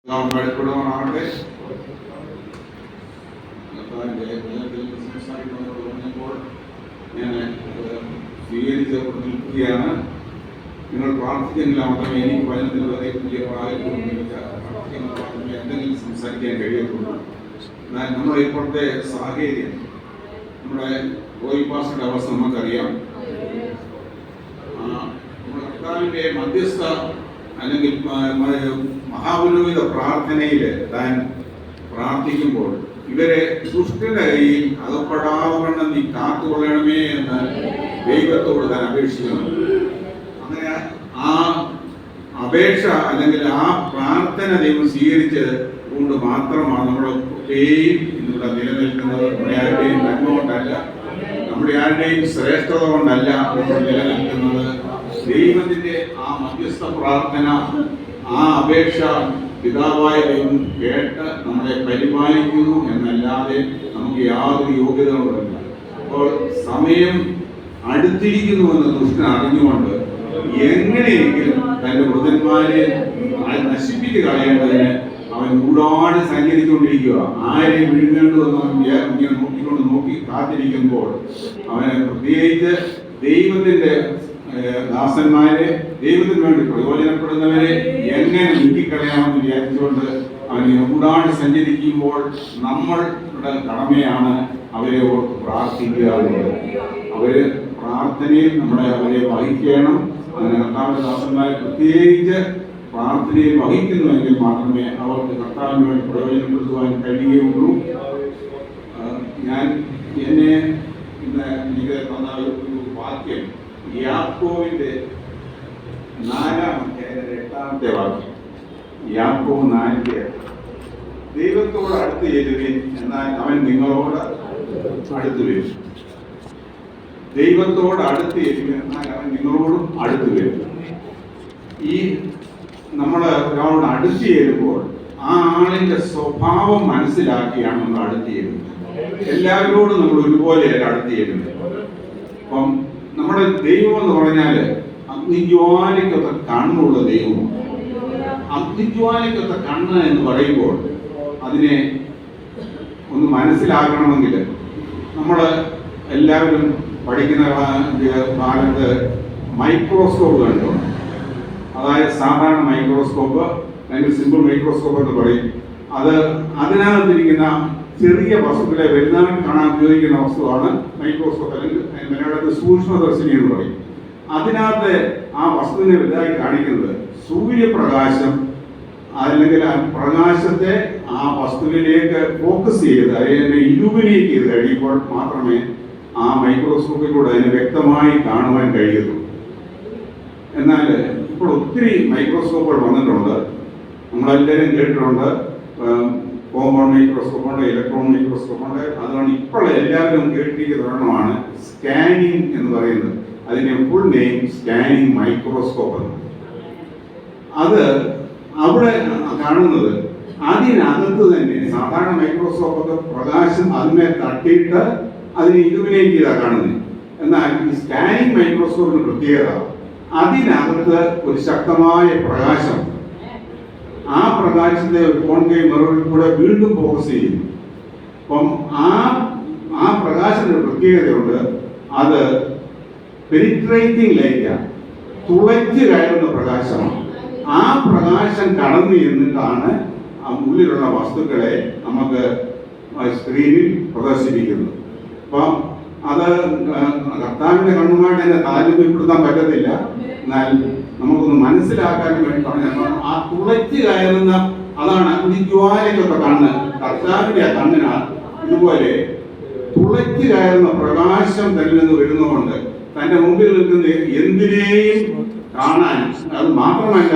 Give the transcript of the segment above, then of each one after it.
ഭയപ്പെടുവാനാകട്ടെ. പറഞ്ഞപ്പോൾ ഞാൻ സ്വീകരിച്ചപ്പോൾ നിൽക്കുകയാണ്. നിങ്ങൾ പ്രാർത്ഥിക്കുന്നില്ല മാത്രമേ എനിക്ക് വചനത്തിൽ വരെ വലിയ പ്രാർത്ഥിക്കുമ്പോൾ എന്തെങ്കിലും സംസാരിക്കാൻ കഴിയത്തുള്ളൂ. എന്നാൽ നമ്മുടെ ഇപ്പോഴത്തെ സാഹചര്യം, നമ്മുടെ പാസിന്റെ അവസ്ഥ നമുക്കറിയാം. കർത്താവിന്റെ മധ്യസ്ഥ അല്ലെങ്കിൽ മഹാപുരോഹിത പ്രാർത്ഥനയിൽ താൻ പ്രാർത്ഥിക്കുമ്പോൾ ഇവരെ ദുഷ്ടന്റെ കയ്യിൽ അകപ്പെടാവണ്ണം നീ കാത്തുകൊള്ളണമേ എന്ന് ദൈവത്തോട് താൻ അപേക്ഷിക്കുന്നു. അങ്ങനെ ആ അപേക്ഷ അല്ലെങ്കിൽ ആ പ്രാർത്ഥന ദൈവം സ്വീകരിച്ചത് കൊണ്ട് മാത്രമാണ് നമ്മളൊക്കെയും ഇവിടെ നിലനിൽക്കുന്നത്. നമ്മുടെ ആരുടെയും നന്മ കൊണ്ടല്ല, നമ്മുടെ ആരുടെയും ശ്രേഷ്ഠത കൊണ്ടല്ല നമ്മൾ നിലനിൽക്കുന്നത്. ദൈവത്തിന്റെ ആ മധ്യസ്ഥ പ്രാർത്ഥന, ആ അപേക്ഷ പിതാവായ ദൈവം കേട്ട് നമ്മളെ പരിപാലിക്കുന്നു എന്നല്ലാതെ നമുക്ക് യാതൊരു യോഗ്യതകളുമില്ല. അപ്പോൾ സമയം അടുത്തിരിക്കുന്നുവെന്ന് ദുഷ്ടൻ അറിഞ്ഞുകൊണ്ട് എങ്ങനെയെങ്കിലും തന്റെ വൃതന്മാരെ നശിപ്പിച്ച് കളയേണ്ടതിന് അവൻ ഊടാട് സഞ്ചരിച്ചുകൊണ്ടിരിക്കുക. ആരെ വിഴുങ്ങേണ്ടതെന്ന് അവൻ ഇങ്ങനെ നോക്കി കാത്തിരിക്കുമ്പോൾ അവന് പ്രത്യേകിച്ച് ദൈവത്തിന്റെ ദാസന്മാരെ, ദൈവത്തിന് വേണ്ടി പ്രയോജനപ്പെടുന്നവരെ എങ്ങനെ നീക്കിക്കളയാമെന്ന് വിചാരിച്ചുകൊണ്ട് അവന് ഊടാട് സഞ്ചരിക്കുമ്പോൾ നമ്മളുടെ കടമയാണ് അവരെ ഓർത്ത് പ്രാർത്ഥിക്കുക എന്നുള്ളത്. അവര് പ്രാർത്ഥനയിൽ അവരെ വഹിക്കണം. അങ്ങനെ കർത്താവിന്റെ ദാസന്മാരെ പ്രത്യേകിച്ച് പ്രാർത്ഥനയിൽ വഹിക്കുന്നുവെങ്കിൽ മാത്രമേ അവർക്ക് കർത്താവിന് വേണ്ടി പ്രയോജനപ്പെടുത്തുവാൻ കഴിയുകയുള്ളൂ. എന്നെ ഇന്ന് എനിക്ക് തന്ന ഒരു വാക്യം യാക്കോബിന്റെ 8-ാമത്തെ വാക്യം. യാക്കോബ് 4: ദൈവത്തോട് അടുത്ത് ചെല്ലുവിൻ, എന്നാൽ അവൻ നിങ്ങളോട് അടുത്ത് വരും. ദൈവത്തോട് അടുത്ത് ചെല്ലുവിൻ, എന്നാൽ അവൻ നിങ്ങളോടും അടുത്ത് വരും. ഈ നമ്മൾ ഒരാളോട് അടുത്ത് ചെല്ലുമ്പോൾ ആ ആളിന്റെ സ്വഭാവം മനസ്സിലാക്കിയാണ് നമ്മൾ അടുത്ത് ചെല്ലുന്നത്. എല്ലാവരോടും നമ്മൾ ഒരുപോലെയല്ല അടുത്ത് ചെല്ലുന്നത്. അപ്പം നമ്മുടെ ദൈവം എന്ന് പറഞ്ഞാല് അഗ്നിജ്വാലയ്ക്കൊത്ത കണ്ണുള്ള ദൈവമാണ്. അഗ്നിജ്വാലയ്ക്കൊത്ത കണ്ണ് എന്ന് പറയുമ്പോൾ അതിനെ ഒന്ന് മനസ്സിലാക്കണമെങ്കിൽ നമ്മൾ എല്ലാവരും പഠിക്കുന്ന കാലത്ത് മൈക്രോസ്കോപ്പ് കണ്ടിട്ടുണ്ട്. അതായത് സാധാരണ മൈക്രോസ്കോപ്പ് അല്ലെങ്കിൽ സിമ്പിൾ മൈക്രോസ്കോപ്പ് എന്ന് പറയും. അതിനകത്തിരിക്കുന്ന ചെറിയ വസ്തുക്കളെ വലുതായി കാണാൻ ഉപയോഗിക്കുന്ന വസ്തുവാണ് മൈക്രോസ്കോപ്പ്, അല്ലെങ്കിൽ മലയാളത്തിൽ സൂക്ഷ്മദർശിനി എന്ന് പറയും. അതിനകത്ത് ആ വസ്തുവിനെ വലുതായി കാണിക്കുന്നത് സൂര്യപ്രകാശം അല്ലെങ്കിൽ ആ പ്രകാശത്തെ ആ വസ്തുവിലേക്ക് ഫോക്കസ് ചെയ്ത് അതിനെ ഇലുമിനേറ്റ് ചെയ്ത് കഴിയുമ്പോൾ മാത്രമേ ആ മൈക്രോസ്കോപ്പിലൂടെ അതിനെ വ്യക്തമായി കാണുവാൻ കഴിയുള്ളൂ. എന്നാൽ ഇപ്പോൾ ഒത്തിരി മൈക്രോസ്കോപ്പുകൾ വന്നിട്ടുണ്ട്. നമ്മളെല്ലാവരും കേട്ടിട്ടുണ്ട്. കോമ്പൗണ്ട് മൈക്രോസ്കോപ്പ് ഉണ്ട്, ഇലക്ട്രോൺ മൈക്രോസ്കോപ്പ് ഉണ്ട്. അതുകൊണ്ട് ഇപ്പോൾ എല്ലാവരും കേട്ടിരിക്കുന്ന ഒരെണ്ണമാണ് സ്കാനിങ് എന്ന് പറയുന്നത്. അതിന്റെ ഫുൾ നെയിം സ്കാനിങ് മൈക്രോസ്കോപ്പ് എന്ന്. അത് അവിടെ കാണുന്നത് അതിനകത്ത് തന്നെ സാധാരണ മൈക്രോസ്കോപ്പൊക്കെ പ്രകാശം അതിനെ തട്ടിയിട്ട് അതിനെ ഇലുമിനേറ്റ് ചെയ്താണ് കാണുന്നത്. എന്നാൽ ഈ സ്കാനിങ് മൈക്രോസ്കോപ്പിന് പ്രത്യേകത, അതിനകത്ത് ഒരു ശക്തമായ പ്രകാശം, ആ പ്രകാശത്തെ ഒരു കോൺകേവ് മിററിൽ കൂടെ വീണ്ടും ഫോക്കസ് ചെയ്യുന്നു. അപ്പം ആ പ്രകാശത്തിന്റെ പ്രത്യേകതയുണ്ട്. അത് പെനിട്രേറ്റിംഗ് ലൈറ്റാണ്, തുളച്ച് കയറുന്ന പ്രകാശമാണ്. ആ പ്രകാശം കടന്നു ചെന്നിട്ടാണ് ആ ഉള്ളിലുള്ള വസ്തുക്കളെ നമുക്ക് സ്ക്രീനിൽ പ്രദർശിപ്പിക്കുന്നത്. അപ്പം അത് കർത്താവിന്റെ കണ്ണുമായിട്ട് തന്നെ താരതമ്യപ്പെടുത്താൻ പറ്റത്തില്ല. എന്നാൽ നമുക്കൊന്ന് മനസ്സിലാക്കാൻ വേണ്ടി പറഞ്ഞാൽ ആ തുളച്ച് കയറുന്ന അതാണ് അഗ്നിജ്വാലയ്ക്കൊത്ത കണ്ണ്. കർത്താവിന്റെ ആ കണ്ണിന് ഇതുപോലെ തുളച്ച് കയറുന്ന പ്രകാശം തന്നിൽ നിന്ന് വരുന്നതുകൊണ്ട് തന്റെ മുമ്പിൽ നിൽക്കുന്ന എന്തിനേയും കാണാൻ, അത് മാത്രമല്ല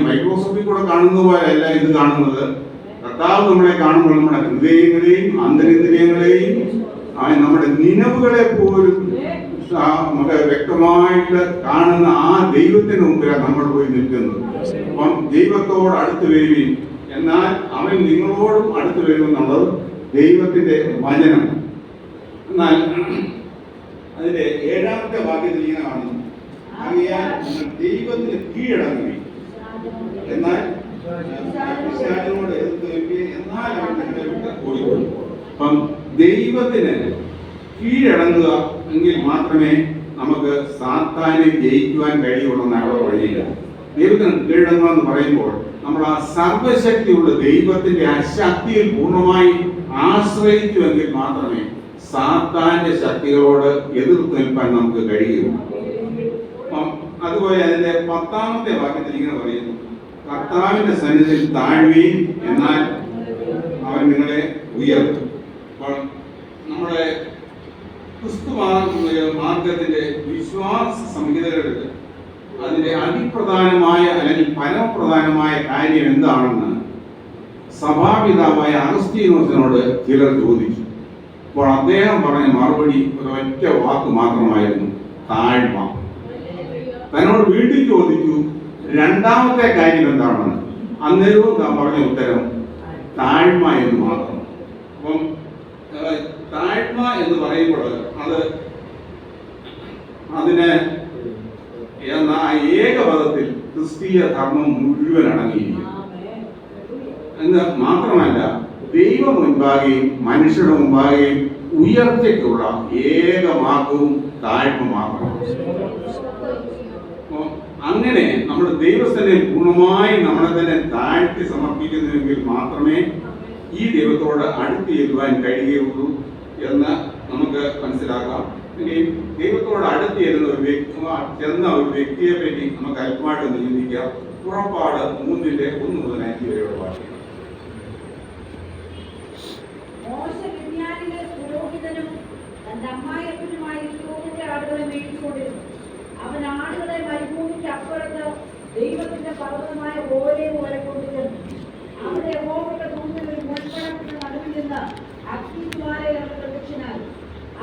മൈക്രോസ്കോപ്പിൽ കൂടെ കാണുന്ന പോലെയല്ല ഇത് കാണുന്നത്. കർത്താവ് നമ്മളെ കാണുമ്പോൾ നമ്മുടെ ഹൃദയങ്ങളെയും അന്തരിന്ദ്രിയങ്ങളെയും നമ്മുടെ നിലവുകളെ പോലും നമുക്ക് വ്യക്തമായിട്ട് കാണുന്ന ആ ദൈവത്തിന് മുമ്പിലാണ് നമ്മൾ പോയി നിൽക്കുന്നത്. അപ്പം ദൈവത്തോട് അടുത്ത് വരുവിൻ, എന്നാൽ അവൻ നിങ്ങളോടും അടുത്ത് വരുമെന്നുള്ളത് ദൈവത്തിന്റെ വചനം. എന്നാൽ അതിന്റെ 7-ാമത്തെ വാക്യത്തിൽ ഇങ്ങനെ കാണുന്നു, ആകയാൽ നിങ്ങൾ ദൈവത്തിന് കീഴടങ്ങുവിൻ, എന്നാൽ പിശാചിനോട് എതിർത്ത് നിൽക്കുകയും എന്നാൽ അവൻ നിങ്ങളെ വിട്ട് ഓടിപ്പോകും. അപ്പം ദൈവത്തിന് കീഴടങ്ങുക എങ്കിൽ മാത്രമേ നമുക്ക് സാത്താനെ ജയിക്കുവാൻ കഴിയുള്ളൂ അവിടെ വഴിയില്ല. ദൈവത്തിന് കീഴടങ്ങുക എന്ന് പറയുമ്പോൾ നമ്മൾ ആ സർവശക്തിയുള്ള ദൈവത്തിന്റെ ആ ശക്തിയിൽ പൂർണ്ണമായി ആശ്രയിക്കുമെങ്കിൽ മാത്രമേ സാത്താന്റെ ശക്തികളോട് എതിർത്ത് നിൽക്കാൻ നമുക്ക് കഴിയുള്ളൂ. അപ്പം അതുപോലെ അതിന്റെ 10ാമത്തെ വാക്യത്തിൽ ഇങ്ങനെ പറയുന്നു, കർത്താവിന്റെ സന്നിധിയിൽ താഴ്വീൻ, എന്നാൽ അവൻ നിങ്ങളെ ഉയർത്തും. അപ്പോൾ നമ്മുടെ ക്രിസ്തു മാർഗത്തിന്റെ വിശ്വാസ സംഹിതകളിൽ അതിന്റെ അതിപ്രധാനമായ അല്ലെങ്കിൽ പരമപ്രധാനമായ കാര്യം എന്താണെന്ന് സഭാപിതാവായ അഗസ്തീനോസിനോട് ചിലർ ചോദിച്ചു. അപ്പോൾ അദ്ദേഹം പറഞ്ഞ മറുപടി ഒരൊറ്റ വാക്ക് മാത്രമായിരുന്നു, താഴ്മ. തന്നോട് വീണ്ടും ചോദിച്ചു 2ാമത്തെ കാര്യം എന്താണെന്ന്. അന്നേരവും താൻ പറഞ്ഞ ഉത്തരം താഴ്മ എന്ന് മാത്രം. അപ്പം താഴ്മ എന്ന് പറയുമ്പോൾ അതിന് ഏകപദത്തിൽ ക്രിസ്തീയ ധർമ്മം മുഴുവൻ അടങ്ങിയിരിക്കും എന്ന് മാത്രമല്ല, ദൈവ മുൻപാകെയും മനുഷ്യരുടെ മുൻപാകെയും ഉയർച്ചയ്ക്കുള്ള ഏക മാർഗവും താഴ്മ മാത്രമാണ്. അങ്ങനെ നമ്മുടെ ദൈവസ്ഥനെ പൂർണ്ണമായി നമ്മളെ തന്നെ താഴ്ത്തി സമർപ്പിക്കുന്നുവെങ്കിൽ മാത്രമേ ഈ ദൈവത്തോട് അടുത്ത് ചെല്ലുവാൻ കഴിയുകയുള്ളൂ എന്ന് നമുക്ക് മനസ്സിലാക്കാം. ഇനി ദൈവത്തോട് അടുത്ത് ചെന്ന ഒരു വ്യക്തിയെ പറ്റി നമുക്ക് അല്പമായിട്ടൊന്ന് ചിന്തിക്കാം. പുറപ്പാട് 3:1 മുതൽ 5 വരെയുള്ള വാക്യം. അവൻ ആടുകളെ മരുഭൂമിക്ക് അപ്പുറത്ത് ദൈവത്തിന്റെ പർവ്വതമായ ഹോരേബ് വരെ കൊണ്ടുചെന്നു. അവിടെ യഹോവയുടെ ദൂതൻ ഒരു മുൾപ്പടർപ്പിന്റെ നടുവിൽ നിന്ന് അഗ്നിജ്വാലയിൽ പ്രത്യക്ഷനായി.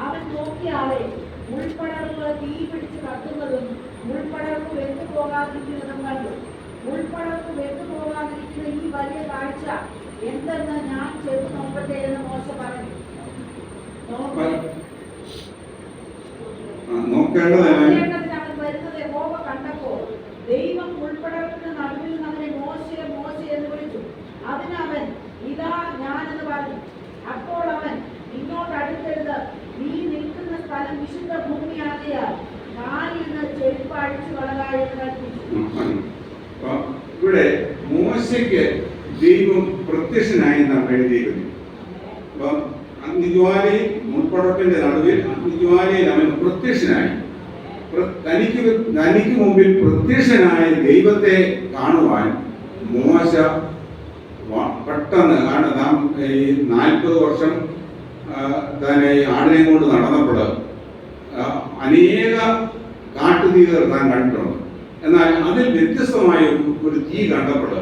അവൻ നോക്കിയ ആളെ മുൾപ്പടർപ്പ് തീ പിടിച്ച് കത്തുന്നതും മുൾപ്പടർപ്പ് വെന്തു പോകാതിരിക്കുന്നതും കണ്ടു. മുൾപ്പടർപ്പ് വെന്തു പോകാതിരിക്കുന്ന ഈ വലിയ കാഴ്ച എന്തെന്ന് ഞാൻ ചെന്ന് നോക്കട്ടെ എന്ന് മോശ പറഞ്ഞു. അവൻ വരുന്നത് യഹോവ കണ്ടപ്പോൾ ദൈവം മുൾപ്പടർപ്പിന്റെ നടുവിൽ നിന്ന് അവനെ മോശെ മോശെ എന്ന് വിളിച്ചു. അതിനവൻ ഇതാ ഞാനെന്ന് പറഞ്ഞു. അപ്പോൾ അവൻ ഇങ്ങോട്ട് അടുത്തരുത്, നീ നിൽക്കുന്ന സ്ഥലം വിശുദ്ധ ഭൂമിയാകയാൽ കാലിൽ നിന്ന് ചെരുപ്പ് അഴിച്ചു കളക എന്ന് കൽപ്പിച്ചു. ഇവിടെ മോശയ്ക്ക് ദൈവം പ്രത്യക്ഷനായി നാം എഴുതിയിരിക്കുന്നു. അപ്പം അഗ്നിജ്വാലയിൽ മുൾപ്പടർപ്പിന്റെ നടുവിൽ അഗ്നിജ്വാലയിൽ അവൻ പ്രത്യക്ഷനായി. തനിക്ക് മുമ്പിൽ പ്രത്യക്ഷനായ ദൈവത്തെ കാണുവാൻ മോശ പെട്ടെന്ന്, കാരണം നാം ഈ 40 വർഷം തന്നെ ആടിനെ കൊണ്ട് നടന്നപ്പോൾ അനേക കാട്ടുതീകൾ താൻ കണ്ടിട്ടുണ്ട്. എന്നാൽ അതിൽ വ്യത്യസ്തമായ ഒരു തീ കണ്ടപ്പോൾ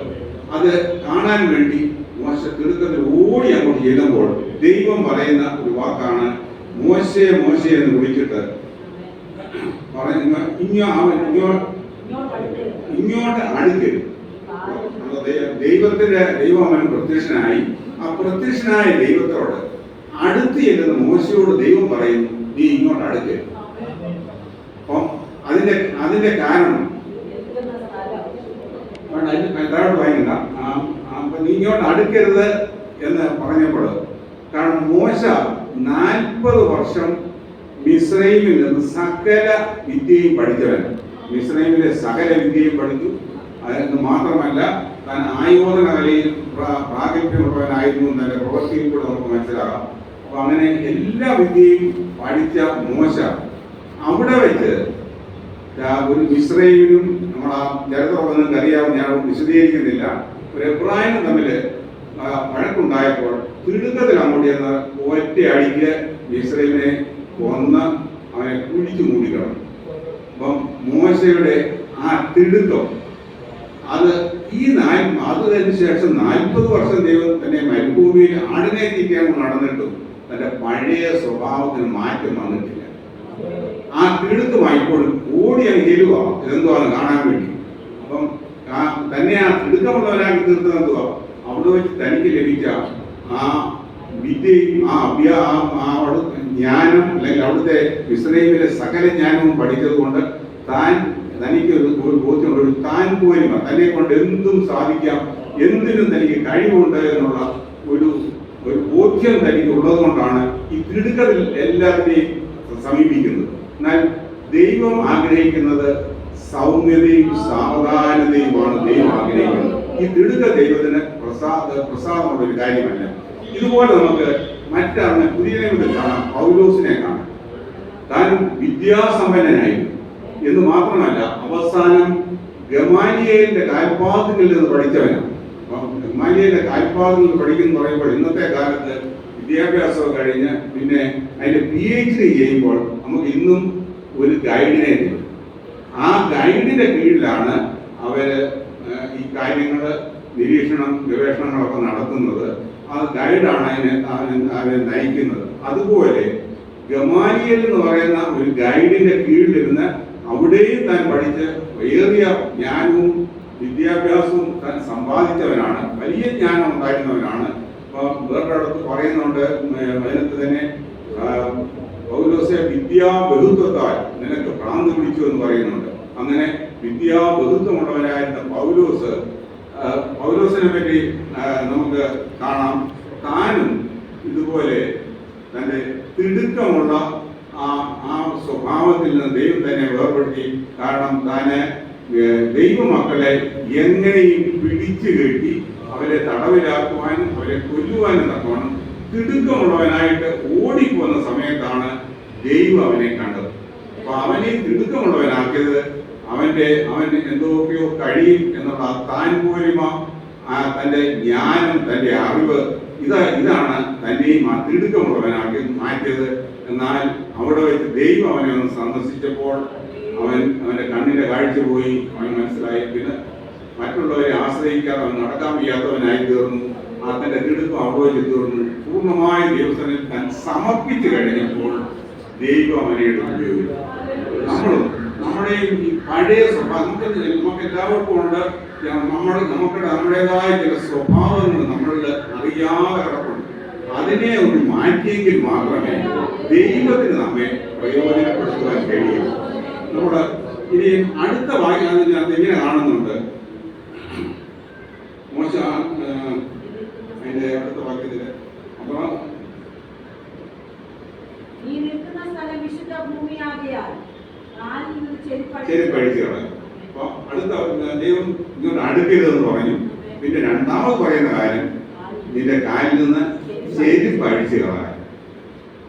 അത് കാണാൻ വേണ്ടി മോശ തിടുക്കത്തിൽ ഓടി അങ്ങോട്ട് ചെല്ലുമ്പോൾ ദൈവം പറയുന്ന ഒരു വാക്കാണ്, മോശെ മോശെ എന്ന് വിളിച്ചിട്ട് ഇങ്ങോട്ട് അടുക്കരുത്. ദൈവം അവൻ പ്രത്യക്ഷനായി. ആ പ്രത്യക്ഷനായ ദൈവത്തോട് അടുത്ത് ചെല്ലുന്ന മോശയോട് ദൈവം പറയുന്നു, നീ ഇങ്ങോട്ട് അടുക്കരുത്. അപ്പം അതിന്റെ കാരണം വായിക്കണ്ട. അപ്പൊ നീ ഇങ്ങോട്ട് അടുക്കരുത് എന്ന് പറഞ്ഞപ്പോൾ, കാരണം മോശ 40 വർഷം മിസ്രൈമിൽ നിന്ന് സകല വിദ്യയും പഠിച്ചവൻ. മിസ്രൈമിലെ സകല വിദ്യയും പഠിച്ചു. എന്ന് മാത്രമല്ല, താൻ ആയോധന കലയിൽ പ്രാഗൽഭ്യമുള്ളവനായിരുന്നു തന്റെ പ്രവൃത്തിയിൽ കൂടെ നമുക്ക് മനസ്സിലാകാം. അപ്പൊ അങ്ങനെ എല്ലാ വിദ്യയും പഠിച്ച മോശ അവിടെ വെച്ച് ഒരു മിസ്രൈമിനും നമ്മളാ ചരിത്രം നിങ്ങൾക്ക് അറിയാവും, ഞാൻ വിശദീകരിക്കുന്നില്ല, ഒരു എബ്രായനും തമ്മിൽ വഴക്കുണ്ടായപ്പോൾ തിടുക്കത്തിൽ അങ്ങോട്ട് ചെന്ന് ഒറ്റയടിക്ക് മിസ്രൈമിനെ കൊന്ന് അവനെ കുഴിച്ചു മൂടിക്കണം. അപ്പം മോശയുടെ ആ തിടുക്കം അതിന് ശേഷം 40 വർഷം ദൈവം തന്നെ മരുഭൂമിയിൽ ആടിനെ തീറ്റാൻ നടന്നിട്ടും തന്റെ പഴയ സ്വഭാവത്തിന് മാറ്റം വന്നിട്ടില്ല. ആ തിടുക്കമായിപ്പോഴും ഓടി അങ്ങ് ചെല്ലുക, ഇതെന്തുവാന്ന് കാണാൻ വേണ്ടി. അപ്പം തന്നെ ആ തിടുക്കമുള്ളവരാക്കി തീർത്തത് എന്തുവാ, അവിടെ വെച്ച് തനിക്ക് ലഭിച്ച ആ വിദ്യയും ജ്ഞാനം, അല്ലെങ്കിൽ അവിടുത്തെ മിസ്രൈമിലെ സകല ജ്ഞാനവും പഠിച്ചത് കൊണ്ട് തനിക്ക് ഒരു ബോധ്യമുള്ള താൻ പോലും തന്നെ കൊണ്ട് എന്തും സാധിക്കാം എന്തിനും തനിക്ക് കഴിവുണ്ട് എന്നുള്ള ഒരു ഒരു ബോധ്യം തനിക്ക് ഉള്ളത് കൊണ്ടാണ് ഈ തിടുക്കത്തിൽ എല്ലാവരെയും സമീപിക്കുന്നത്. എന്നാൽ ദൈവം ആഗ്രഹിക്കുന്നത് സൗമ്യതയും സാവധാനതയുമാണ് ദൈവം ആഗ്രഹിക്കുന്നത്. ഈ തിടുക്ക ദൈവത്തിന് പ്രസാദമുള്ള ഒരു കാര്യമല്ല. ഇതുപോലെ നമുക്ക് മറ്റാണ് പുതിയ നിയമത്തിൽ കാണാം. പൗലോസിനെ കാണാം. താൻ വിദ്യാസമ്പന്നനായിരുന്നു എന്ന് മാത്രമല്ല, അവസാനം ഗമാലിയേലിന്റെ കാൽപാദങ്ങളിൽ നിന്ന് പഠിച്ചവനാണ്. ഗമാലിയേലിന്റെ കാൽപാദങ്ങളിൽ നിന്ന് പഠിക്കുന്നു പറയുമ്പോൾ ഇന്നത്തെ കാലത്ത് വിദ്യാഭ്യാസം കഴിഞ്ഞ് പിന്നെ അതിന്റെ PhD ചെയ്യുമ്പോൾ നമുക്ക് ഇന്നും ഒരു ഗൈഡിനെ തരും. ആ ഗൈഡിന്റെ കീഴിലാണ് അവര് ഈ കാര്യങ്ങൾ നിരീക്ഷണം ഗവേഷണങ്ങളൊക്കെ നടത്തുന്നത്. ആ ഗൈഡാണ് അവരെ നയിക്കുന്നത്. അതുപോലെ ഗമാലിയേൽ എന്ന് പറയുന്ന ഒരു ഗൈഡിന്റെ കീഴിലിരുന്ന് അവിടെയും താൻ പഠിച്ച് ഏറിയ ജ്ഞാനവും വിദ്യാഭ്യാസവും താൻ സമ്പാദിച്ചവനാണ്. വലിയ ജ്ഞാനം ഉണ്ടായിരുന്നവനാണ്. വേറൊരിടത്ത് പറയുന്നുണ്ട്, അതിനകത്ത് തന്നെ പൗലോസെ വിദ്യാബഹുത്വത്താൽ നിനക്ക് ഭ്രാന്ത് പിടിച്ചു എന്ന് പറയുന്നുണ്ട്. അങ്ങനെ വിദ്യാബഹുത്വമുള്ളവനായിരുന്ന പൗലോസിനെ പറ്റി നമുക്ക് കാണാം. താനും ഇതുപോലെ തന്റെ തിടുക്കമുള്ള ആ സ്വഭാവത്തിൽ നിന്ന് ദൈവം തന്നെ വേർപെടുത്തി. കാരണം താന് ദൈവമക്കളെ എങ്ങനെയും പിടിച്ചു കെട്ടി അവരെ തടവിലാക്കുവാനും അവരെ കൊല്ലുവാനും തക്കവണ്ണം തിടുക്കമുള്ളവനായിട്ട് ഓടിപ്പോന്ന സമയത്താണ് ദൈവം അവനെ കണ്ടത്. അപ്പൊ അവനെ തിടുക്കമുള്ളവനാക്കിയത് അവൻ എന്തൊക്കെയോ കഴിയും എന്നുള്ള താൻ പോലിമ, തന്റെ ജ്ഞാനം, തന്റെ അറിവ്, ഇതാണ് തന്നെയും ആ തിടുക്കമുള്ളവനാക്കി മാറ്റിയത്. എന്നാൽ അവിടെ വെച്ച് ദൈവം അവനെ ഒന്ന് സന്ദർശിച്ചപ്പോൾ അവന്റെ കണ്ണിന്റെ കാഴ്ച പോയി. അവൻ മനസ്സിലായി. പിന്നെ മറ്റുള്ളവരെ ആശ്രയിക്കാതെ അവൻ നടക്കാൻ വയ്യാത്തവനായി തീർന്നു. തന്റെ തിടുക്കം അവിടെ വെച്ച് തീർന്നു. പൂർണ്ണമായ ദൈവസന്നിധിയിൽ താൻ സമർപ്പിച്ചു കഴിഞ്ഞപ്പോൾ ദൈവം അവനെ എടുക്കുകയും നമ്മുടെ ഈ പഴയ സ്വഭാവം നമുക്ക് എല്ലാവർക്കും ഉണ്ട്. നമ്മുടേതായ ചില സ്വഭാവങ്ങൾ നമ്മളിൽ അറിയാതെ കിടപ്പുണ്ട്. അതിനെ ഒന്ന് മാറ്റിയെങ്കിൽ മാത്രമേ ദൈവത്തിന് നമ്മെ പ്രയോജനപ്പെടുത്തുവാൻ കഴിയൂ. നമ്മുടെ ഇനി അടുത്ത വാക്യം അതിനകത്ത് എങ്ങനെ കാണുന്നുണ്ട്? അതിന്റെ അടുത്ത വാക്യത്തില് അപ്പൊ ചെരുപ്പഴിച്ചു കളയും. അപ്പൊ അടുത്ത ദൈവം ഇങ്ങോട്ട് അടുക്കരുതെന്ന് പറഞ്ഞു. പിന്നെ രണ്ടാമത് പറയുന്ന കാര്യം നിന്റെ കാലിൽ നിന്ന് ചെരുപ്പ് അഴിച്ചു കളയാൻ.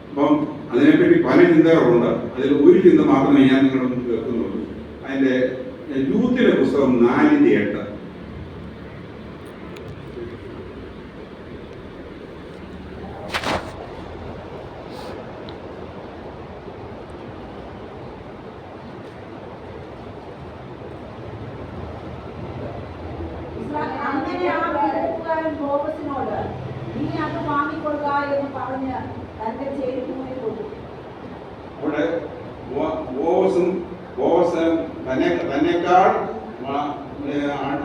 അപ്പം അതിനെപ്പറ്റി പല ചിന്തകളുണ്ട്. അതിൽ ഒരു ചിന്ത മാത്രമേ ഞാൻ നിങ്ങളുടെ മുന്നിൽ കേൾക്കുന്നുള്ളൂ. അതിന്റെ യൂത്തിലെ പുസ്തകം 4:8. അവിടെ തന്നെക്കാൾ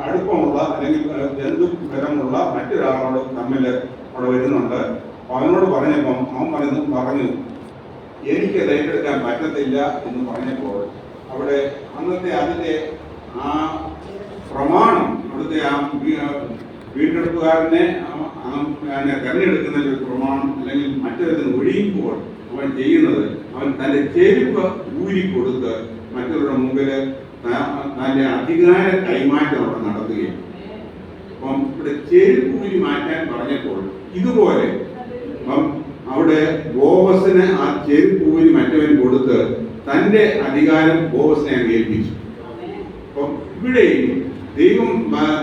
അടുപ്പമുള്ള അല്ലെങ്കിൽ ബന്ധുപരമുള്ള മറ്റൊരാളോട് തമ്മിൽ അവിടെ വരുന്നുണ്ട്. അവനോട് പറഞ്ഞപ്പം അവൻ പറഞ്ഞു എനിക്ക് ഏറ്റെടുക്കാൻ പറ്റത്തില്ല എന്ന് പറഞ്ഞപ്പോൾ അവിടെ അന്നത്തെ അതിന്റെ ആ പ്രമാണം, അവിടുത്തെ ആ വീണ്ടെടുപ്പുകാരനെ തെരഞ്ഞെടുക്കുന്ന ഒരു പ്രമാണം അല്ലെങ്കിൽ മറ്റൊരു ഒഴിയുമ്പോൾ അവൻ ചെയ്യുന്നത്, അവൻ തന്റെ ചെരുപ്പ് ഊരിക്കൊടുത്ത് മറ്റവരുടെ മുമ്പിൽ തന്റെ അധികാര കൈമാറ്റം അവിടെ നടത്തുകയാണ്. അപ്പം ഇവിടെ ചെരുപ്പ് ഊരി മാറ്റാൻ പറഞ്ഞപ്പോൾ ഇതുപോലെ അവിടെ ബോവസിന് ആ ചെരുപ്പ് ഊരി മറ്റവൻ കൊടുത്ത് തന്റെ അധികാരം ബോവസിനെ ഏൽപ്പിച്ചു. അപ്പം ഇവിടെയും ദൈവം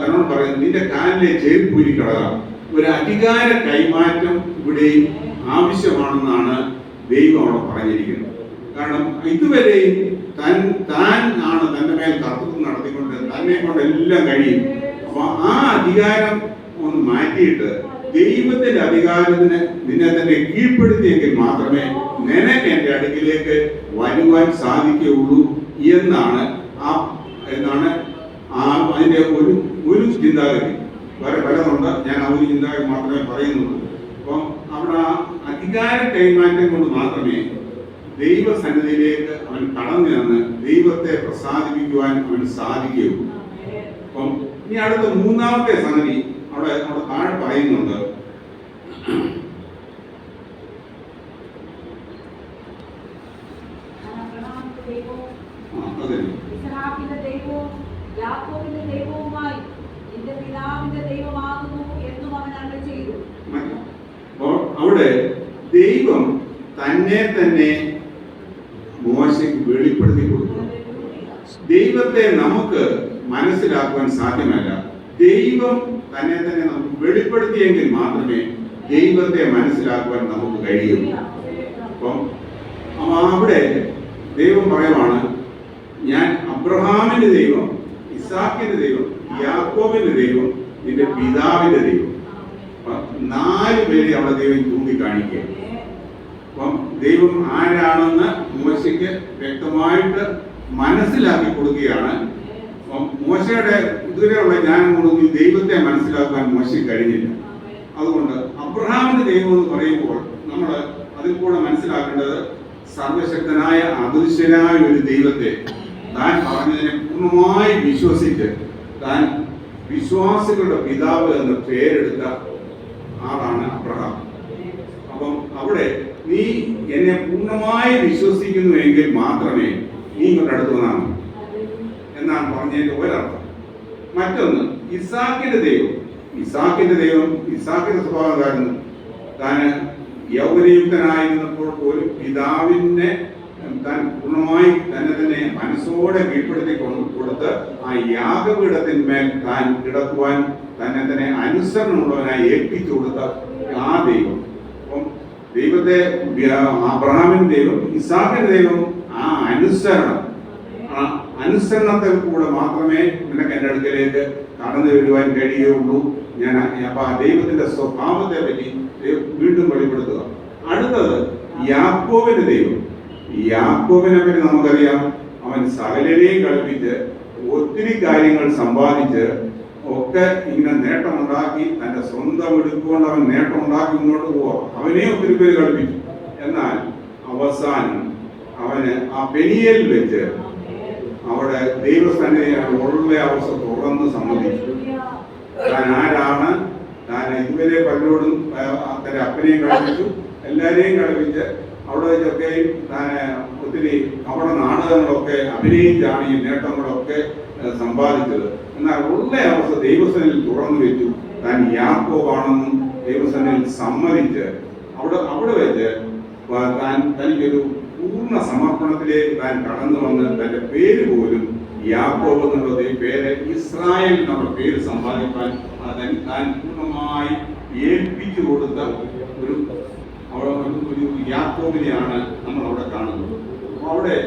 തന്നോട് പറയുന്നത് നിന്റെ കാലിലെ ചെരുപ്പ് ഊരി കളയുക. ഒരു അധികാര കൈമാറ്റം ഇവിടെയും ആവശ്യമാണെന്നാണ് ദൈവം അവിടെ പറഞ്ഞിരിക്കുന്നത്. കാരണം ഇതുവരെയും താൻ ആണ് തന്റെ മേൽ കർത്തൃത്വം നടത്തിക്കൊണ്ട് തന്നെ കൊണ്ട് എല്ലാം കഴിയും. അപ്പൊ ആ അധികാരം ഒന്ന് മാറ്റിയിട്ട് ദൈവത്തിന്റെ അധികാരത്തിന് നിന്നെ തന്നെ കീഴ്പ്പെടുത്തിയെങ്കിൽ മാത്രമേ നിനക്ക് എന്റെ അടുക്കിലേക്ക് വരുവാൻ സാധിക്കുകയുള്ളൂ എന്നാണ് അതിന്റെ ഒരു ചിന്താഗതി. വേറെ പലതുണ്ട്, ഞാൻ ആ ഒരു ചിന്താഗതി മാത്രമേ പറയുന്നുള്ളൂ. അപ്പം അവിടെ ആ അധികാര കൈമാറ്റം കൊണ്ട് മാത്രമേ ദൈവസന്നിധിയിലേക്ക് അവൻ കടന്നു ചെന്ന് ദൈവത്തെ പ്രസാദിപ്പിക്കുവാൻ അവന് സാധിക്കുകയുള്ളൂ. അപ്പം ഇനി അടുത്ത മൂന്നാമത്തെ സംഗതി അവിടെ താഴെ പറയുന്നുണ്ട്. ഇസ്ഹാക്കിന്റെ ദൈവവും യാക്കോബിന്റെ ദൈവവുമായി നിന്റെ പിതാവിന്റെ ദൈവമാകുന്നു എന്നും അവൻ അരുളിച്ചെയ്തു. അപ്പോൾ അവിടെ ദൈവം തന്നെ മോശയ്ക്ക് വെളിപ്പെടുത്തി കൊടുക്കും. ദൈവത്തെ നമുക്ക് മനസ്സിലാക്കുവാൻ സാധ്യമല്ല. ദൈവം തന്നെ നമുക്ക് വെളിപ്പെടുത്തിയെങ്കിൽ മാത്രമേ ദൈവത്തെ മനസ്സിലാക്കുവാൻ നമുക്ക് കഴിയൂ. അപ്പം അവിടെ ദൈവം പറയുവാണ്, ഞാൻ അബ്രഹാമിന്റെ ദൈവം, ഇസാക്കിന്റെ ദൈവം, യാക്കോബിന്റെ ദൈവം, നിന്റെ പിതാവിന്റെ ദൈവം. 4 പേരെ അവിടെ ദൈവം ചൂണ്ടിക്കാണിക്കുക. അപ്പം ദൈവം ആരാണെന്ന് മോശയ്ക്ക് വ്യക്തമായിട്ട് മനസ്സിലാക്കി കൊടുക്കുകയാണ്. അപ്പം മോശയുടെ ഇതുവരെയുള്ള ജ്ഞാനം കൊണ്ടൊന്നും ദൈവത്തെ മനസ്സിലാക്കാൻ മോശയ്ക്ക് കഴിഞ്ഞില്ല. അതുകൊണ്ട് അബ്രഹാമിന്റെ ദൈവം എന്ന് പറയുമ്പോൾ നമ്മൾ അതിൽ കൂടെ മനസ്സിലാക്കേണ്ടത് സർവശക്തനായ അദൃശ്യനായ ഒരു ദൈവത്തെ താൻ പറഞ്ഞതിനെ പൂർണ്ണമായി വിശ്വസിച്ച് താൻ വിശ്വാസികളുടെ പിതാവ് എന്ന് പേരെടുത്ത ആളാണ് അബ്രഹാം. അപ്പം അവിടെ നീ എന്നെ പൂർണ്ണമായി വിശ്വസിക്കുന്നുവെങ്കിൽ മാത്രമേ നീ ഇങ്ങോട്ട് അടുത്ത് വന്നാൽ എന്നാണ് പറഞ്ഞതിന്റെ ഒരർത്ഥം. മറ്റൊന്ന്, ഇസാക്കിന്റെ ദൈവം. ഇസാക്കിന്റെ സ്വഭാവം എന്തായിരുന്നു? താൻ യൗവനയുക്തനായിരുന്നപ്പോൾ പോലും പിതാവിനെ താൻ പൂർണ്ണമായി തന്നെ മനസ്സോടെ കീഴ്പ്പെടുത്തി കൊടുത്ത് ആ യാഗപീഠത്തിന്മേൽ താൻ കിടക്കുവാൻ തന്നെ അനുസരണമുള്ളവനായി ഏൽപ്പിച്ചു കൊടുത്ത ആ ദൈവം. അപ്പം ദൈവത്തെ അബ്രഹാമിന്റെ ദൈവം, ഇസാക്കിന്റെ ദൈവം, ആ അനുസരണത്തിൽ കൂടെ മാത്രമേ നിനക്ക് എൻ്റെ അടുക്കലേക്ക് കടന്നു വരുവാൻ കഴിയുള്ളൂ. അപ്പൊ ആ ദൈവത്തിന്റെ സ്വഭാവത്തെ പറ്റി വീണ്ടും വെളിപ്പെടുത്തുക. അടുത്തത് യാക്കോബിന്റെ ദൈവം. യാക്കോബിനെ പറ്റി നമുക്കറിയാം, അവൻ സകലരെയും കളിപ്പിച്ച് ഒത്തിരി കാര്യങ്ങൾ സമ്പാദിച്ച് ഒക്കെ ഇങ്ങനെ നേട്ടമുണ്ടാക്കി തന്റെ സ്വന്തം എടുത്തുകൊണ്ട് അവൻ നേട്ടമുണ്ടാക്കി മുന്നോട്ട് പോവാം. അവനെ ഒത്തിരി പേര് കളിപ്പിച്ചു. എന്നാൽ അവസാനം അവന് ആ പെനിയേൽ വെച്ച് അവിടെ ദൈവസന്നിധിയാണ് ഉള്ള അവസ്ഥ തുറന്ന് സമ്മതിച്ചു. താൻ ആരാണ്, താൻ ഇതുവരെ പലരോടും തന്റെ അപ്പനെയും കളിപ്പിച്ചു, എല്ലാരെയും കളിപ്പിച്ച് അവിടെ വെച്ചൊക്കെയും താൻ ഒത്തിരി അവിടെ നാടകങ്ങളൊക്കെ അഭിനയിച്ചാണ് ഈ നേട്ടങ്ങളൊക്കെ സമ്പാദിച്ചത്. എന്നാൽ ഉള്ള അവസ്ഥ ദൈവസന്നിധിയിൽ തുറന്നു വെച്ചു. താൻ യാക്കോബാണെന്നും ദൈവസന്നിധിയിൽ സമ്മതിച്ച് അവിടെ വെച്ച് തനിക്കൊരു പൂർണ്ണ സമർപ്പണത്തിലേക്ക് താൻ കടന്നു വന്ന് തന്റെ പേര് പോലും യാക്കോബ് എന്നുള്ള പേര് ഇസ്രായേൽ എന്നുള്ള പേര് സമ്പാദിക്കാൻ താൻ പൂർണ്ണമായി ഏൽപ്പിച്ചു കൊടുത്ത ഒരു യാക്കോബിനെയാണ് നമ്മൾ അവിടെ കാണുന്നത്. അപ്പൊ അവിടെ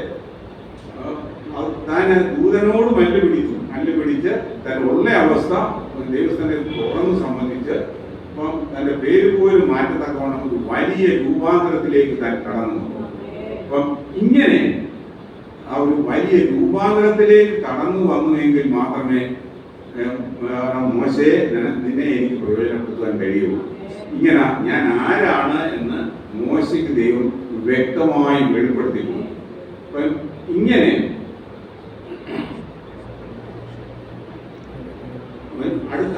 താൻ ദൂതനോട് മല്ലുപിടിച്ച് താൻ ഉള്ള അവസ്ഥ ദൈവസ്ഥനെ തുറന്ന് സംബന്ധിച്ച് അപ്പം തന്റെ പേര് പോലും മാറ്റത്തക്കവണ്ണം ഒരു വലിയ രൂപാന്തരത്തിലേക്ക് താൻ കടന്നു. അപ്പം ഇങ്ങനെ ആ ഒരു വലിയ രൂപാന്തരത്തിലേക്ക് കടന്നു വന്നുവെങ്കിൽ മാത്രമേ മോശയെ നിന്നെ എനിക്ക് പ്രയോജനപ്പെടുത്താൻ കഴിയുള്ളൂ. ഇങ്ങനെ ഞാൻ ആരാണ് എന്ന് മോശയ്ക്ക് ദൈവം വ്യക്തമായി വെളിപ്പെടുത്തിക്കുന്നു. അപ്പം ഇങ്ങനെ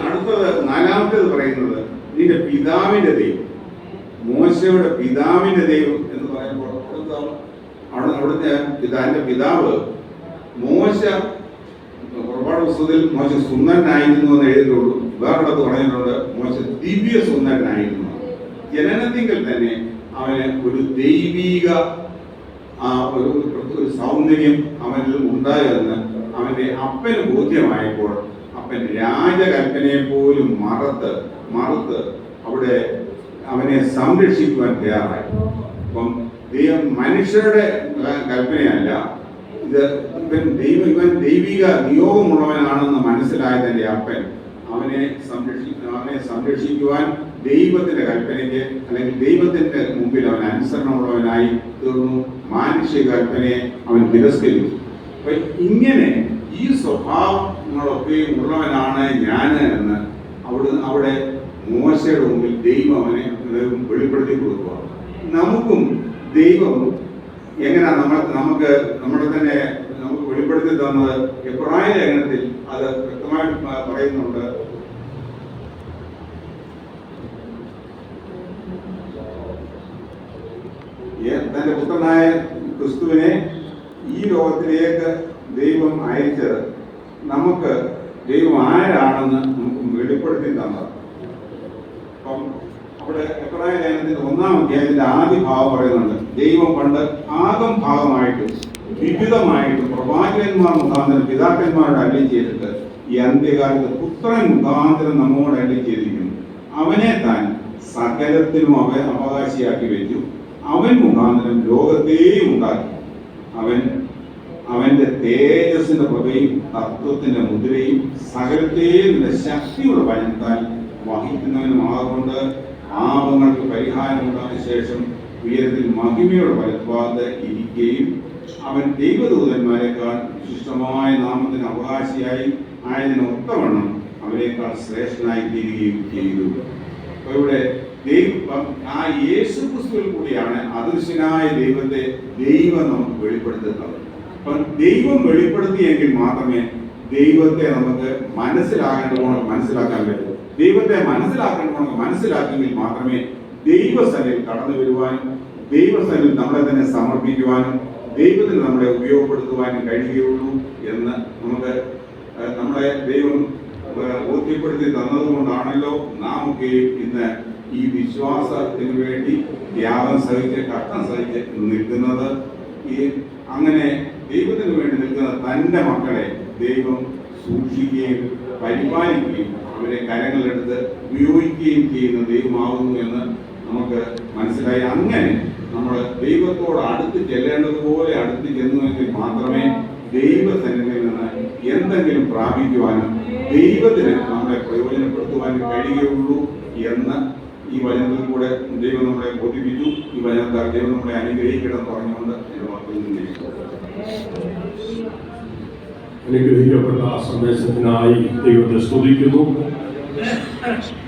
അടുത്തത് 4-ാമത്തേത് പറയുന്നത് നിന്റെ പിതാവിന്റെ ദൈവം. മോശയുടെ പിതാവിന്റെ ദൈവം എന്ന് പറയുമ്പോൾ അവിടുത്തെ തന്റെ പിതാവ് മോശ പുറപ്പാട് പുസ്തകത്തിൽ മോശ സുന്ദരനായിരുന്നു എന്ന് എഴുതിയിട്ടുള്ളൂ. വേറെടുത്ത് പറഞ്ഞിട്ടുണ്ട് മോശ ദിവ്യ സുന്ദരനായിരുന്നു. ജനനത്തിങ്കിൽ തന്നെ അവന് ഒരു ദൈവീക ഒരു സൗന്ദര്യം അവനിൽ ഉണ്ടായതെന്ന് അവന്റെ അപ്പന് ബോധ്യമായപ്പോൾ അപ്പൻ രാജകൽപ്പനയെ പോലും മറുത്ത് അവിടെ അവനെ സംരക്ഷിക്കുവാൻ തയ്യാറായി. അപ്പം ദൈവം മനുഷ്യരുടെ കൽപ്പനയല്ല, ഇവൻ ദൈവിക നിയോഗമുള്ളവനാണെന്ന് മനസ്സിലായ തന്റെ അപ്പൻ അവനെ സംരക്ഷിക്കുവാൻ ദൈവത്തിന്റെ കൽപ്പനയ്ക്ക് അല്ലെങ്കിൽ ദൈവത്തിന്റെ മുമ്പിൽ അവൻ അനുസരണമുള്ളവനായി തീർന്നു. മാനുഷിക കൽപ്പനയെ അവൻ തിരസ്കരിച്ചു. അപ്പൊ ഇങ്ങനെ ഈ സ്വഭാവങ്ങളൊക്കെ ഉള്ളവനാണ് ഞാൻ എന്ന് അവിടെ മോശയുടെ മുമ്പിൽ ദൈവം അവനെ വെളിപ്പെടുത്തി കൊടുക്കുക. നമുക്കും ദൈവം എങ്ങനെയാ നമുക്ക് വെളിപ്പെടുത്തി വെളിപ്പെടുത്തി തന്നത് എബ്രായ ലേഖനത്തിൽ അത് വ്യക്തമായിട്ട് പറയുന്നുണ്ട്. തന്റെ പുത്രനായ ക്രിസ്തുവിനെ ഈ ലോകത്തിലേക്ക് ദൈവം അയച്ചത് നമുക്ക് ദൈവം ആരാണെന്ന് നമുക്ക് വെളിപ്പെടുത്തി തന്നത്. അപ്പം അവിടെ എബ്രായ ലേഖനത്തിന്റെ 1-ാം അധ്യായത്തിന്റെ ആദ്യ ഭാഗം പറയുന്നുണ്ട്, ദൈവം പണ്ട് ആദം ഭാഗമായിട്ടും വിവിധമായിട്ടും പ്രവാചകന്മാർ മുഖാന്തരം പിതാക്കന്മാരോട് അരുളി ചെയ്തിട്ട് ഈ അന്ത്യകാലത്ത് പുത്രൻ മുഖാന്തരം നമ്മോട് അരുളി ചെയ്തിരിക്കുന്നു. അവനെ താൻ സകലത്തിനും അവകാശിയാക്കി വെച്ചു. അവൻ മുഖാന്തരം ലോകത്തെയും ഉണ്ടാക്കി. അവന്റെ തേജസ്സിന്റെ പ്രഭയും തത്വത്തിന്റെ മുദ്രയും സകലത്തെയും ശക്തിയുടെ വചനത്താൽ വഹിക്കുന്നവനുമാകൊണ്ട് പാപങ്ങൾക്ക് പരിഹാരമുണ്ടായ ശേഷം ഉയരത്തിൽ മഹിമയുടെ വലത്തുഭാഗത്ത് ഇരിക്കുകയും അവൻ ദൈവദൂതന്മാരെക്കാൾ വിശിഷ്ടമായ നാമത്തിന് അവകാശിയായി ആയതിന് ഒത്തവണ്ണം അവരെക്കാൾ ശ്രേഷ്ഠനായി തീരുകയും ചെയ്തു. അപ്പൊ ഇവിടെ ആ യേശു ക്രിസ്തുവിൽ കൂടിയാണ് അദൃശ്യനായ ദൈവത്തെ ദൈവം നമുക്ക് വെളിപ്പെടുത്തുന്നത്. അപ്പം ദൈവം വെളിപ്പെടുത്തിയെങ്കിൽ മാത്രമേ ദൈവത്തെ നമുക്ക് മനസ്സിലാക്കാൻ പറ്റൂ. ദൈവത്തെ മനസ്സിലാക്കിയെങ്കിൽ മാത്രമേ ദൈവസന്നിധിയിൽ കടന്നു വരുവാനും ദൈവസന്നിധിയിൽ നമ്മളെ തന്നെ സമർപ്പിക്കുവാനും ദൈവത്തിന് നമ്മളെ ഉപയോഗപ്പെടുത്തുവാനും കഴിയുകയുള്ളൂ എന്ന് നമുക്ക് നമ്മളെ ദൈവം ബോധ്യപ്പെടുത്തി തന്നതുകൊണ്ടാണല്ലോ നാം ഒക്കെയും ഇന്ന് ഈ വിശ്വാസത്തിന് വേണ്ടി ത്യാഗം സഹിച്ച് കഷ്ടം സഹിച്ച് നിൽക്കുന്നത്. അങ്ങനെ ദൈവത്തിന് വേണ്ടി നിൽക്കുന്ന തൻ്റെ മക്കളെ ദൈവം സൂക്ഷിക്കുകയും പരിപാലിക്കുകയും അവരെ കരങ്ങളെടുത്ത് ഉപയോഗിക്കുകയും ചെയ്യുന്ന ദൈവമാകുന്നു എന്ന് നമുക്ക് മനസ്സിലായി. അങ്ങനെ നമ്മൾ ദൈവത്തോട് അടുത്ത് ചെല്ലേണ്ടതുപോലെ അടുത്ത് ചെന്നുവെങ്കിൽ മാത്രമേ ദൈവസന്നിധിയിൽ നിന്ന് എന്തെങ്കിലും പ്രാപിക്കുവാനും ദൈവത്തിന് നമ്മളെ പ്രയോജനപ്പെടുത്തുവാനും കഴിയുകയുള്ളൂ എന്ന് ഈ വചനത്തിൽ കൂടെ ദൈവം നമ്മളെ ബോധിപ്പിച്ചു. ഈ വചനത്താൽ ദൈവം നമ്മളെ അനുഗ്രഹിക്കണം പറഞ്ഞുകൊണ്ട് എൻ്റെ വാക്കുകൾ അനുഗ്രഹിക്കപ്പെട്ട സന്ദേശത്തിനായി ദൈവത്തെ സ്തുതിക്കുന്നു.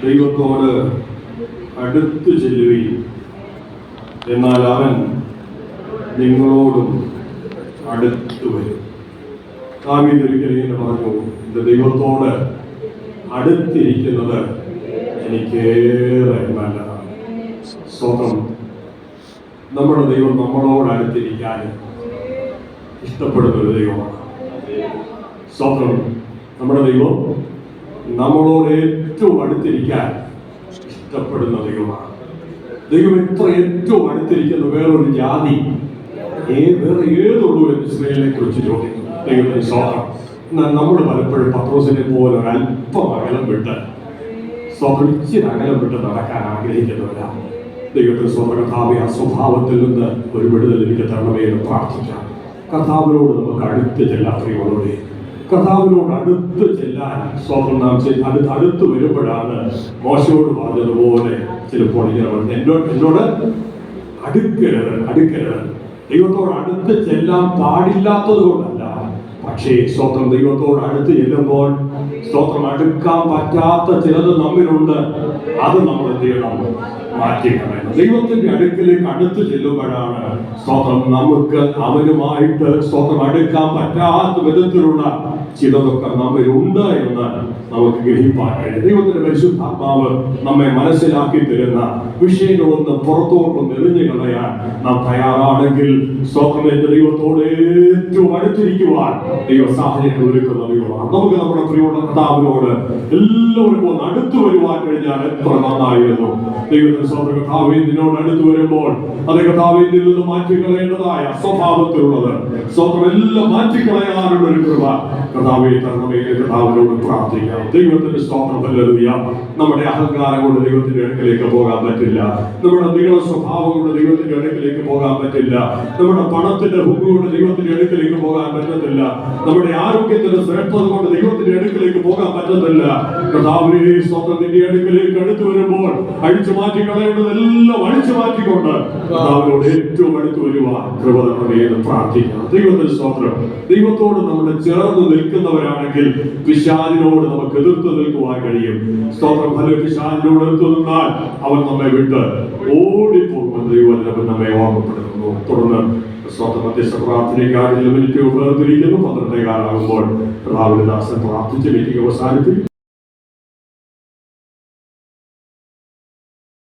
ദൈവത്തോട് അടുത്ത് ചെല്ലുകയും എന്നാൽ അവൻ നിങ്ങളോടും അടുത്ത് വരും. ദാവീദ് ഒരിക്കലും പറഞ്ഞു, എൻ്റെ ദൈവത്തോട് അടുത്തിരിക്കുന്നത് എനിക്കേറെ നല്ലതാണ്. സ്വന്തം നമ്മുടെ ദൈവം നമ്മളോട് അടുത്തിരിക്കാൻ ഇഷ്ടപ്പെടുന്ന ഒരു ദൈവമാണ്. സ്വന്തം നമ്മുടെ ദൈവം നമ്മളോട് ഏറ്റവും അടുത്തിരിക്കാൻ ഇഷ്ടപ്പെടുന്ന ദൈവമാണ്. ദൈവം ഏറ്റവും അടുത്തിരിക്കുന്ന വേറൊരു ജാതി വേറെ ഏതുള്ളൂ എന്ന് ഇസ്രായേലിനെ കുറിച്ച് ചോദിക്കുന്നു. ദൈവത്തിന് സ്വന്തം. എന്നാൽ നമ്മൾ പലപ്പോഴും പത്രോസിനെ പോലെ ഒരല്പം അകലം വിട്ട് ഇച്ചിരി അകലം വിട്ട് നടക്കാൻ ആഗ്രഹിക്കുന്നവരാണ്. ദൈവത്തിന് സ്വന്തം കർത്താവെ ആ സ്വഭാവത്തിൽ നിന്ന് ഒരു വിടുതൽ എനിക്ക് തരണമേ എന്ന് പ്രാർത്ഥിക്കാം. കർത്താവിനോട് നമുക്ക് അടുത്ത് ചെല്ലാൻ പ്രിയമുള്ളവരെ, കർത്താവിനോട് അടുത്ത് ചെല്ലാൻ സ്വന്തം നാം അടുത്ത് വരുമ്പോഴാണ് മോശയോട് പറഞ്ഞതുപോലെ ചിലപ്പോൾ എന്നോട് അടുക്കരുത്. ദൈവത്തോട് അടുത്ത് ചെല്ലാൻ പാടില്ലാത്തത് കൊണ്ടല്ല, പക്ഷേ സ്തോത്രം ദൈവത്തോട് അടുത്ത് ചെല്ലുമ്പോൾ സ്തോത്രം അടുക്കാൻ പറ്റാത്ത ചിലത് നമ്മിലുണ്ട്. അത് നമ്മൾ എന്ത് ചെയ്യണം? മാറ്റിക്കളയണം. ദൈവത്തിന്റെ അടുക്കലേക്ക് അടുത്ത് ചെല്ലുമ്പോഴാണ് സ്തോത്രം നമുക്ക് അവനുമായിട്ട് സ്തോത്രം അടുക്കാൻ പറ്റാത്ത വിധത്തിലുള്ള ചിലതൊക്കെ നമ്മിലുണ്ട് എന്ന് നമുക്ക് ഗ്രഹിപ്പാൻ കഴിയും. ദൈവത്തിന്റെ പരിശുദ്ധാത്മാവ് നമ്മെ മനസ്സിലാക്കി തരുന്ന വിഷയങ്ങളൊന്ന് പുറത്തോട്ടൊന്ന് എറിഞ്ഞു കളയാൻ നാം തയ്യാറാണെങ്കിൽ സ്തോത്രത്തിന്റെ ദൈവത്തോട് ഏറ്റവും അടുത്തിരിക്കുവാൻ ദൈവ സാഹചര്യം ഒരുക്കുന്ന ദൈവമാണ്. നമുക്ക് നമ്മുടെ പ്രിയമുള്ള കർത്താവിനോട് എല്ലാവർക്കും ഒന്ന് അടുത്തു വരുവാൻ കഴിഞ്ഞാൽ എത്ര നന്നായിരുന്നു. ദൈവത്തിന്റെ സ്വന്തം കർത്താവിൽ നിന്നോട് അടുത്ത് വരുമ്പോൾ അത് കർത്താവിൽ നിന്ന് മാറ്റിക്കളയേണ്ടതായ സ്വഭാവത്തിലുള്ളത് സ്വന്തം എല്ലാം മാറ്റിക്കളയാനുള്ള ഒരു കൃപ കർത്താവെ തരണമേ. കർത്താവിനോട് പ്രാർത്ഥിക്കാം. ദൈവത്തിന്റെ സ്തോത്രം ഹല്ലേലൂയ. നമ്മുടെ അഹങ്കാരം കൊണ്ട് ദൈവത്തിന്റെ അടുക്കലേക്ക് പോകാൻ പറ്റില്ല. നമ്മുടെ നീള സ്വഭാവം കൊണ്ട് ദൈവത്തിന്റെ അടുക്കലേക്ക് പോകാൻ പറ്റില്ല. നമ്മുടെ പണത്തിന്റെ ഹുക്ക് കൊണ്ട് ദൈവത്തിന്റെ അടുക്കലേക്ക് പോകാൻ പറ്റത്തില്ല. നമ്മുടെ ആരോഗ്യത്തിന്റെ ശ്രേഷ്ഠത കൊണ്ട് ദൈവത്തിന്റെ അടുക്കലേക്ക് പോകാൻ പറ്റത്തില്ല. കർത്താവിനെ സ്തോത്രത്തിന്റെ അടുക്കലേക്ക് അടുത്ത് വരുമ്പോൾ അഴിച്ചു മാറ്റി കളയേണ്ടതെല്ലാം അഴിച്ചു മാറ്റിക്കൊണ്ട് കർത്താവിനോട് ഏറ്റവും അടുത്ത് വരുവാൻ കൃപ തരണമേ എന്ന് പ്രാർത്ഥിക്കാം. ദൈവത്തിന്റെ സ്തോത്രം. ദൈവത്തോട് നമ്മൾ ചേർന്ന് നിൽക്കുന്നവരാണെങ്കിൽ പിശാചിനോട് നമുക്ക് എതിർത്ത് നിൽക്കുവാൻ കഴിയും. സ്തോത്രം. പിശാചിനോട് എതിർത്ത് നിന്നാൽ അവൻ നമ്മെ വിട്ട് ഓടിപ്പോകുമെന്ന് ദൈവം നമ്മെ ഓർമ്മപ്പെടുത്തുന്നു. തുടർന്ന് സ്വന്തം മധ്യസ്ഥ പ്രാർത്ഥനയ്ക്കായി മിനിറ്റ് വേർതിരിക്കുന്നു. 12:15 രാവിലെ ദാസൻ പ്രാർത്ഥിച്ച് മീറ്റിംഗ് അവസാനിപ്പിക്കും.